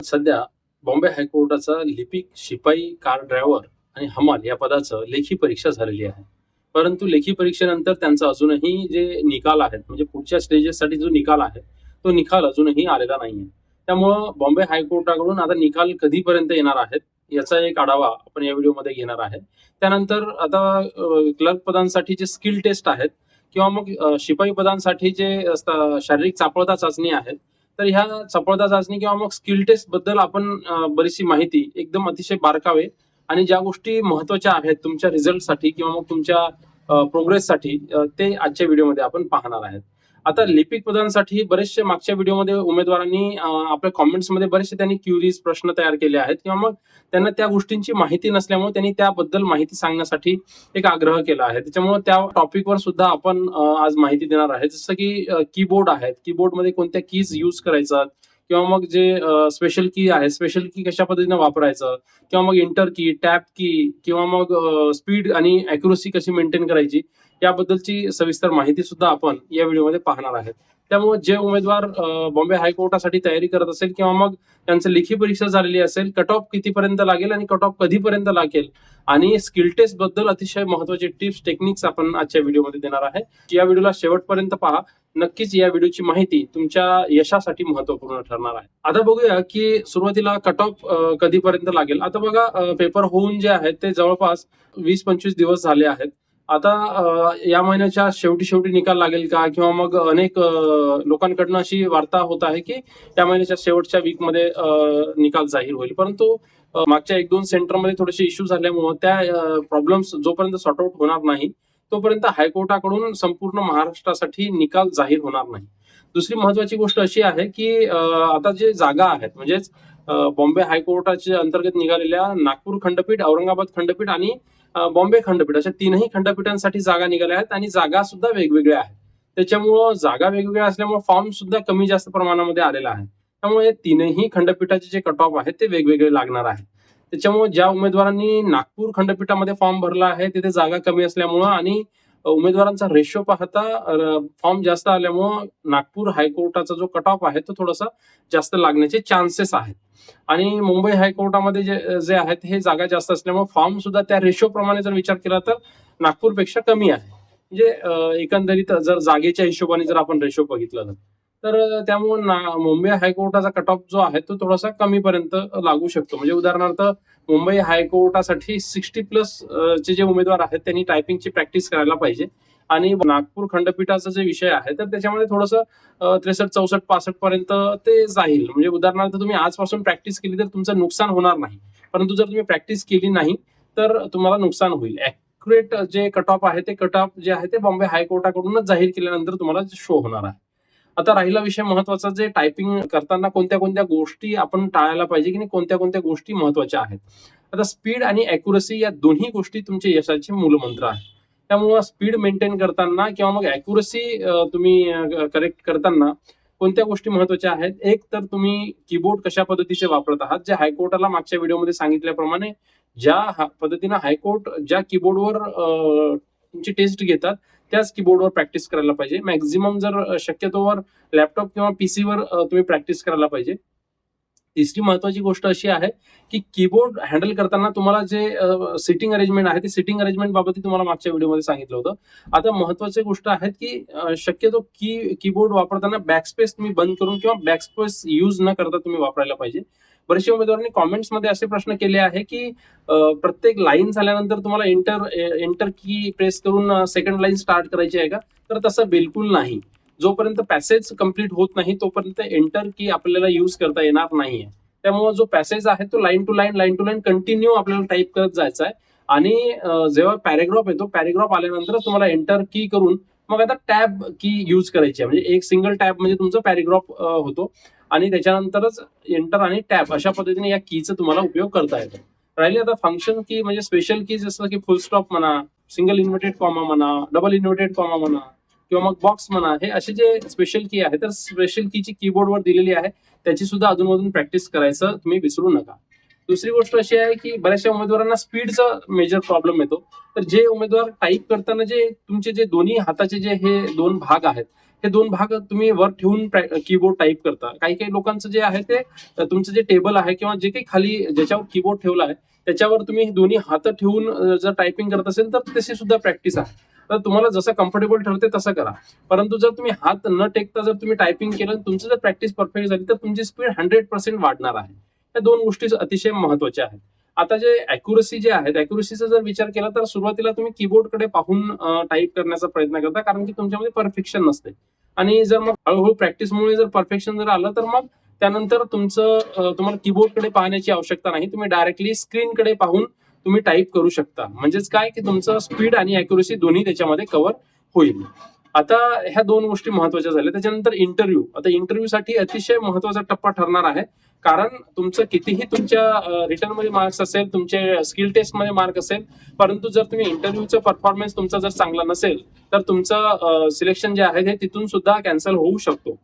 सध्या बॉम्बे हायकोर्टाचा लिपिक, शिपाई, कार ड्रायव्हर आणि हमाल या पदाचं लेखी परीक्षा झालेली आहे. परंतु लेखी परीक्षेनंतर त्यांचा अजूनही जे निकाल आहेत, म्हणजे पुढच्या स्टेजेससाठी जो निकाल आहे, तो निकाल अजूनही आलेला नाहीये. त्यामुळं बॉम्बे हायकोर्टाकडून आता निकाल कधीपर्यंत येणार आहेत, याचा एक आढावा आपण या व्हिडिओमध्ये घेणार आहे. त्यानंतर आता क्लर्क पदांसाठी जे स्किल टेस्ट आहेत किंवा मग शिपाई पदांसाठी जे शारीरिक चाचपळता चाचणी आहेत, तर ह्या चपळता चाचणी किंवा मग स्किल टेस्ट बद्दल आपण बरीचशी माहिती एकदम अतिशय बारकावे आणि ज्या गोष्टी महत्वाच्या आहेत तुमच्या रिझल्टसाठी किंवा मग तुमच्या प्रोग्रेससाठी ते आजच्या व्हिडिओमध्ये आपण पाहणार आहेत. आता लिपिक पदांसाठी बरेचसे मागच्या व्हिडिओमध्ये उमेदवारांनी आपल्या कॉमेंट्समध्ये बरेचसे त्यांनी क्युरीज प्रश्न तयार केले आहेत किंवा मग त्यांना त्या गोष्टींची माहिती नसल्यामुळे त्यांनी त्याबद्दल माहिती सांगण्यासाठी एक आग्रह केला आहे. त्याच्यामुळे त्या टॉपिकवर सुद्धा आपण आज माहिती देणार आहे. जसं की कीबोर्ड आहेत, कीबोर्डमध्ये कोणत्या कीज यूज करायचा किंवा मग जे स्पेशल की आहे, स्पेशल की कशा पद्धतीने वापरायचं किंवा मग इंटर की, टॅप की किंवा मग स्पीड आणि अॅक्युरसी कशी मेंटेन करायची याबद्दलची सविस्तर माहिती सुद्धा आपण या व्हिडिओमध्ये पाहणार आहेत. त्यामुळे जे उमेदवार बॉम्बे हायकोर्टासाठी तयारी करत असेल किंवा मग त्यांचं लेखी परीक्षा झालेली असेल, कट ऑफ कितीपर्यंत लागेल आणि कट ऑफ कधीपर्यंत लागेल आणि स्किल टेस्ट बद्दल अतिशय महत्वाचे टिप्स टेक्निक्स आपण आजच्या व्हिडिओमध्ये देणार आहे. या व्हिडिओला शेवटपर्यंत पहा. नक्कीच या व्हिडिओची माहिती तुमच्या यशासाठी महत्वपूर्ण ठरणार आहे. आता बघूया की सुरुवातीला कट ऑफ कधीपर्यंत लागेल. आता बघा, पेपर होऊन जे आहेत ते जवळपास 20-25 दिवस झाले आहेत. आता या महिन्याच्या शेवटी निकाल लागेल का किंवा मग अनेक लोकांकडनं अशी वार्ता होत आहे की या महिन्याच्या शेवटच्या वीकमध्ये निकाल जाहीर होईल. परंतु मागच्या 1-2 सेंटरमध्ये थोडेसे इश्यू झाल्यामुळे त्या प्रॉब्लेम्स जोपर्यंत सॉर्ट आउट होणार नाही तोपर्यंत हायकोर्टाकडून संपूर्ण महाराष्ट्रासाठी निकाल जाहीर होणार नाही. दुसरी महत्वाची गोष्ट अशी आहे की आता जे जागा आहेत, म्हणजेच बॉम्बे हायकोर्टाच्या अंतर्गत निघालेल्या नागपूर खंडपीठ, औरंगाबाद खंडपीठ आणि बॉम्बे खंडपीठ अशा तीनही खंडपीठांसाठी जागा निघाल्या आहेत आणि जागा सुद्धा वेगवेगळ्या आहेत. त्याच्यामुळं जागा वेगवेगळ्या असल्यामुळे फॉर्म सुद्धा कमी जास्त प्रमाणामध्ये आलेला आहे. त्यामुळे तीनही खंडपीठाचे जे कट ऑफ आहेत ते वेगवेगळे लागणार आहेत. त्याच्यामुळे ज्या उमेदवारांनी नागपूर खंडपीठामध्ये फॉर्म भरला आहे तिथे जागा कमी असल्यामुळं आणि उमेदवारांचा रेशो पाहता फॉर्म जास्त आल्यामुळं नागपूर हायकोर्टाचा जो कट ऑफ आहे तो थोडासा जास्त लागण्याचे चान्सेस आहेत. आणि मुंबई हायकोर्टामध्ये जे आहेत हे जागा जास्त असल्यामुळे फॉर्म सुद्धा त्या रेशो प्रमाणे जर विचार केला तर नागपूरपेक्षा कमी आहे. म्हणजे एकंदरीत जर जागेच्या हिशोबाने जर आपण रेशो बघितलं तर त्यामुळे मुंबई हायकोर्टाचा कट ऑफ जो आहे तो थोडासा कमीपर्यंत लागू शकतो. म्हणजे उदाहरणार्थ मुंबई हायकोर्टासाठी 60+ चे जे उमेदवार आहेत त्यांनी टायपिंगची प्रॅक्टिस करायला पाहिजे आणि नागपूर खंडपीठाचा जे विषय आहे तर त्याच्यामध्ये थोडंसं 63, 64, 65 पर्यंत ते जाईल. म्हणजे उदाहरणार्थ तुम्ही आजपासून प्रॅक्टिस केली तर तुमचं नुकसान होणार नाही, परंतु जर तुम्ही प्रॅक्टिस केली नाही तर तुम्हाला नुकसान होईल. ॲक्युरेट जे कट ऑफ आहे ते कट ऑफ जे आहे ते बॉम्बे हायकोर्टाकडूनच जाहीर केल्यानंतर तुम्हाला शो होणार आहे. आता राहिला विषय महत्वाचा, जे टायपिंग करताना कोणत्या कोणत्या गोष्टी आपण टाळायला पाहिजे की कोणत्या कोणत्या गोष्टी महत्वाच्या आहेत. आता स्पीड आणि अॅक्युरसी या दोन्ही गोष्टी तुमच्या यशाचे मूलमंत्र आहेत. त्यामुळे स्पीड मेंटेन करताना किंवा मग अॅक्युरसी तुम्ही करेक्ट करताना कोणत्या गोष्टी महत्वाच्या आहेत. एक तर तुम्ही कीबोर्ड कशा पद्धतीचे वापरत आहात. जे हायकोर्टाला मागच्या व्हिडिओमध्ये सांगितल्याप्रमाणे ज्या पद्धतीनं हायकोर्ट ज्या कीबोर्डवर तुमची टेस्ट घेतात त्याच कीबोर्डवर प्रॅक्टिस करायला पाहिजे. मॅक्झिमम जर शक्यतोवर लॅपटॉप किंवा पीसीवर तुम्ही प्रॅक्टिस करायला पाहिजे. तिसरी महत्वाची गोष्ट अशी आहे की कीबोर्ड हँडल करताना तुम्हाला जे सिटिंग अरेंजमेंट आहे ते सिटिंग अरेंजमेंट बाबत तुम्हाला मागच्या व्हिडिओमध्ये सांगितलं होतं. आता महत्वाची गोष्ट आहे की शक्यतो कीबोर्ड वापरताना बॅकस्पेस तुम्ही बंद करून किंवा बॅकस्पेस यूज न करता तुम्ही वापरायला पाहिजे. बरेचशा उमेदवारांनी कॉमेंट्समध्ये असे प्रश्न केले आहे की प्रत्येक लाईन झाल्यानंतर तुम्हाला एंटर की प्रेस करून सेकंड लाईन स्टार्ट करायची आहे का, तर तसं बिलकुल नाही. जोपर्यंत पॅसेज कंप्लीट होत नाही तोपर्यंत एंटर की आपल्याला यूज करता येणार नाहीये. त्यामुळे जो पॅसेज आहे तो लाईन टू लाईन कंटिन्यू आपल्याला टाईप करत जायचा आहे आणि जेव्हा पॅरेग्राफ येतो, पॅरेग्राफ आल्यानंतर तुम्हाला एंटर की करून मग आता टॅब की यूज करायची आहे. म्हणजे एक सिंगल टॅब म्हणजे तुमचा पॅरेग्राफ होतो आणि त्याच्यानंतरच एंटर आणि टॅब अशा पद्धतीने या कीचा तुम्हाला उपयोग करता येतो. राहिली आता फंक्शन की, म्हणजे स्पेशल की, जसं की फुल स्टॉप म्हणा, सिंगल इन्व्हर्टेड कॉमा म्हणा, डबल इन्व्हर्टेड कॉमा म्हणा किंवा मग बॉक्स म्हणा, हे असे जे स्पेशल की आहे तर स्पेशल कीची कीबोर्डवर दिलेली आहे त्याची सुद्धा अधूनमधून प्रॅक्टिस करायचं तुम्ही विसरू नका. दुसरी गोष्ट अशी आहे की बऱ्याचशा उमेदवारांना स्पीडचा मेजर प्रॉब्लेम येतो. तर जे उमेदवार टाईप करताना जे तुमचे जे दोन्ही हाताचे जे हे दोन भाग आहेत हे दोन भाग तुम्ही वर ठेवून कीबोर्ड टाईप करता. काही काही लोकांचं जे आहे ते तुमचं जे टेबल आहे किंवा जे काही खाली ज्याच्यावर कीबोर्ड ठेवला आहे त्याच्यावर तुम्ही दोन्ही हात ठेवून जर टायपिंग करत असेल तर तशी सुद्धा प्रॅक्टिस आहे. तर तुम्हाला जसं कम्फर्टेबल ठरते तसं करा. परंतु जर तुम्ही हात न टेकता जर तुम्ही टायपिंग केलं, तुमची जर प्रॅक्टिस परफेक्ट झाली तर तुमची स्पीड 100% वाढणार आहे. या दोन गोष्टी अतिशय महत्वाच्या आहेत. आता जे अॅक्युरसी जे आहे, अॅक्युरसीचा जर विचार केला तर सुरुवातीला तुम्ही कीबोर्डकडे पाहून टाईप करण्याचा प्रयत्न करता, कारण की तुमच्यामध्ये परफेक्शन नसते. आणि जर मग हळूहळू प्रॅक्टिसमुळे जर परफेक्शन जर आलं तर मग त्यानंतर तुम्हाला कीबोर्डकडे पाहण्याची आवश्यकता नाही. तुम्ही डायरेक्टली स्क्रीनकडे पाहून तुम्ही टाईप करू शकता. म्हणजेच काय की तुमचं स्पीड आणि अॅक्युरसी दोन्ही त्याच्यामध्ये कव्हर होईल. आता ह्या दोन गोष्टी महत्वाच्या झाल्या. त्याच्यानंतर इंटरव्ह्यू. आता इंटरव्ह्यूसाठी अतिशय महत्वाचा टप्पा ठरणार आहे, कारण तुमचं कितीही तुमच्या रिटर्न मध्ये मार्क्स असेल, तुमचे स्किल टेस्ट मध्ये मार्क असेल, परंतु जर तुम्ही इंटरव्ह्यूचा परफॉर्मन्स तुमचा जर चांगला नसेल तर तुमचं सिलेक्शन जे आहे ते तिथून सुद्धा कॅन्सल होऊ शकतो.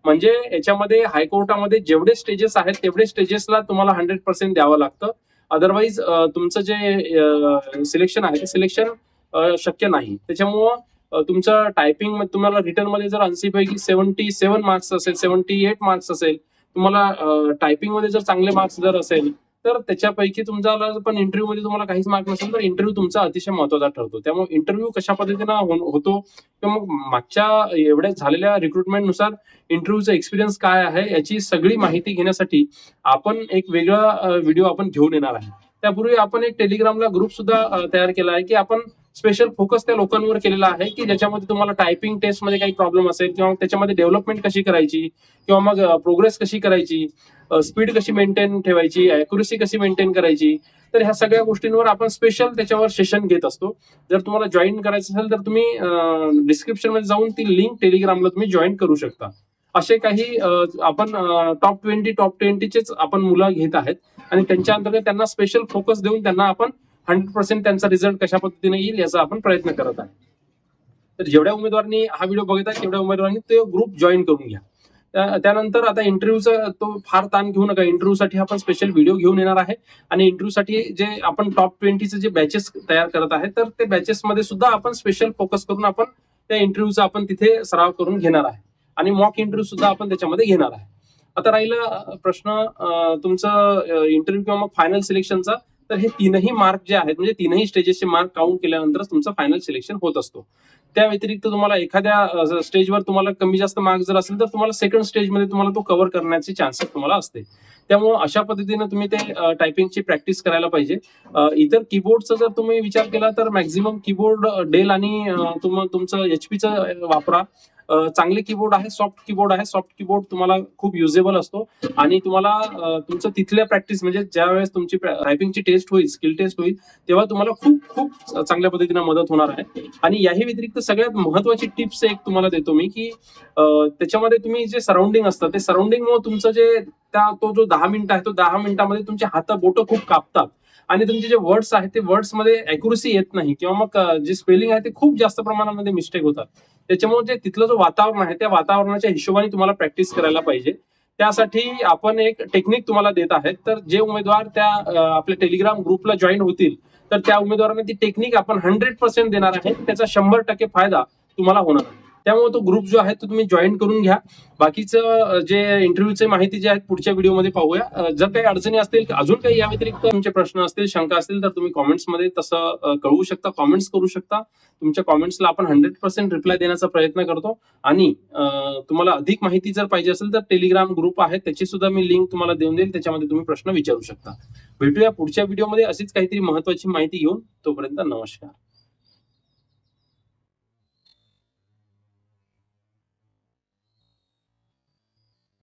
म्हणजे याच्यामध्ये हायकोर्टामध्ये जेवढे स्टेजेस आहेत तेवढे स्टेजेसला तुम्हाला 100% द्यावं लागतं. अदरवाईज तुमचं जे सिलेक्शन आहे ते सिलेक्शन शक्य नाही. त्याच्यामुळं तुमचं टायपिंग तुम्हाला रिटर्न मध्ये जर 80 पैकी 77 मार्क्स असेल, 78 मार्क्स असेल, तुम्हाला टायपिंग मध्ये जर चांगले मार्क्स जर असेल तर त्याच्यापैकी तुमचा पण इंटरव्ह्यू मध्ये तुम्हाला काहीच मार्क नसेल तर इंटरव्ह्यू तुमचा अतिशय महत्वाचा ठरतो. त्यामुळे इंटरव्ह्यू कशा पद्धतीनं होतो किंवा मग मागच्या एवढ्या झालेल्या रिक्रुटमेंटनुसार इंटरव्ह्यूचा एक्सपिरियन्स काय आहे याची सगळी माहिती घेण्यासाठी आपण एक वेगळा व्हिडिओ आपण घेऊन येणार आहे. त्यापूर्वी आपण एक टेलिग्रामला ग्रुप सुद्धा तयार केला आहे की आपण स्पेशल फोकस त्या लोकांवर केलेला आहे की ज्याच्यामध्ये तुम्हाला टायपिंग टेस्ट मध्ये काही प्रॉब्लेम असेल किंवा त्याच्यामध्ये डेव्हलपमेंट कशी करायची किंवा मग प्रोग्रेस कशी करायची, स्पीड कशी मेंटेन ठेवायची, अॅक्युरसी कशी मेंटेन करायची, तर ह्या सगळ्या गोष्टींवर आपण स्पेशल त्याच्यावर सेशन घेत असतो. जर तुम्हाला जॉईन करायचं असेल तर तुम्ही डिस्क्रिप्शन मध्ये जाऊन ती लिंक टेलिग्रामला तुम्ही जॉईन करू शकता. असे काही आपण टॉप 20चेच आपण मुलं घेत आहेत आणि त्यांच्या अंतर्गत त्यांना स्पेशल फोकस देऊन त्यांना आपण 100% त्यांचा रिझल्ट कशा पद्धतीने येईल याचा आपण प्रयत्न करत आहे. तर जेवढ्या उमेदवारांनी हा व्हिडिओ बघितला तेवढ्या उमेदवारांनी तो ग्रुप जॉईन करून घ्या. त्यानंतर आता इंटरव्ह्यूचा तो फार ताण घेऊ नका. इंटरव्ह्यूसाठी आपण स्पेशल व्हिडिओ घेऊन येणार आहे आणि इंटरव्ह्यूसाठी जे आपण टॉप 20चे जे बॅचेस तयार करत आहे तर ते बॅचेस मध्ये सुद्धा आपण स्पेशल फोकस करून आपण त्या इंटरव्ह्यूचा आपण तिथे सराव करून घेणार आहे आणि मॉक इंटरव्ह्यू सुद्धा आपण त्याच्यामध्ये घेणार आहे. आता राहिला प्रश्न तुमचं इंटरव्ह्यू किंवा मग फायनल सिलेक्शनचा. तर हे तीनही मार्क जे आहेत म्हणजे तीनही स्टेजेसचे मार्क काउंट केल्यानंतरच तुमचं फायनल सिलेक्शन होत असतो. त्या व्यतिरिक्त तुम्हाला एखाद्या स्टेजवर तुम्हाला कमी जास्त मार्क जर असेल तर तुम्हाला सेकंड स्टेजमध्ये तुम्हाला तो कव्हर करण्याचे चान्सेस तुम्हाला असते. त्यामुळे अशा पद्धतीने तुम्ही ते टायपिंगची प्रॅक्टिस करायला पाहिजे. इतर कीबोर्डचा जर तुम्ही विचार केला तर मॅक्झिमम कीबोर्ड डेल आणि तुमचं HP वापरा. चांगले कीबोर्ड आहे, सॉफ्ट कीबोर्ड आहे. सॉफ्ट कीबोर्ड तुम्हाला खूप युजेबल असतो आणि तुम्हाला तुमचं तिथल्या प्रॅक्टिस म्हणजे ज्या वेळेस तुमची टायपिंगची टेस्ट होईल, स्किल टेस्ट होईल, तेव्हा तुम्हाला खूप खूप चांगल्या पद्धतीने मदत होणार आहे. आणि याही व्यतिरिक्त सगळ्यात महत्वाची टिप्स एक तुम्हाला देतो मी की त्याच्यामध्ये तुम्ही जे सराउंडिंग असतं ते सराउंडिंगमुळे तुमचं जे तो जो 10 मिनिटं आहे तो 10 मिनिटांमध्ये तुमचे हात बोटं खूप कापतात आणि तुमचे जे वर्ड्स आहेत ते वर्ड्स मध्ये अॅक्युरसी येत नाही किंवा मग जे स्पेलिंग आहे ते खूप जास्त प्रमाणामध्ये मिस्टेक होतात. त्याच्यामुळे जे तिथलं जो वातावरण आहे त्या वातावरणाच्या हिशोबाने तुम्हाला प्रॅक्टिस करायला पाहिजे. त्यासाठी आपण एक टेक्निक तुम्हाला देत आहेत. तर जे उमेदवार त्या आपल्या टेलिग्राम ग्रुपला जॉईन होतील तर त्या उमेदवारांना ती टेक्निक आपण 100% देणार आहे. त्याचा 100% फायदा तुम्हाला होणार आहे. त्यामुळे तो ग्रुप जो आहे तो तुम्ही जॉईन करून घ्या. बाकीचं जे इंटरव्ह्यूचे माहिती जे आहेत पुढच्या व्हिडिओमध्ये पाहूया. जर काही अडचणी असतील, अजून काही या व्यतिरिक्त तुमचे प्रश्न असतील, शंका असतील तर तुम्ही कॉमेंट्समध्ये तसं कळवू शकता, कॉमेंट्स करू शकता. तुमच्या कॉमेंट्सला आपण 100% रिप्लाय देण्याचा प्रयत्न करतो. आणि तुम्हाला अधिक माहिती जर पाहिजे असेल तर टेलिग्राम ग्रुप आहे त्याची सुद्धा मी लिंक तुम्हाला देऊन देईल. त्याच्यामध्ये तुम्ही प्रश्न विचारू शकता. भेटूया पुढच्या व्हिडिओमध्ये अशीच काहीतरी महत्वाची माहिती घेऊन. तोपर्यंत नमस्कार.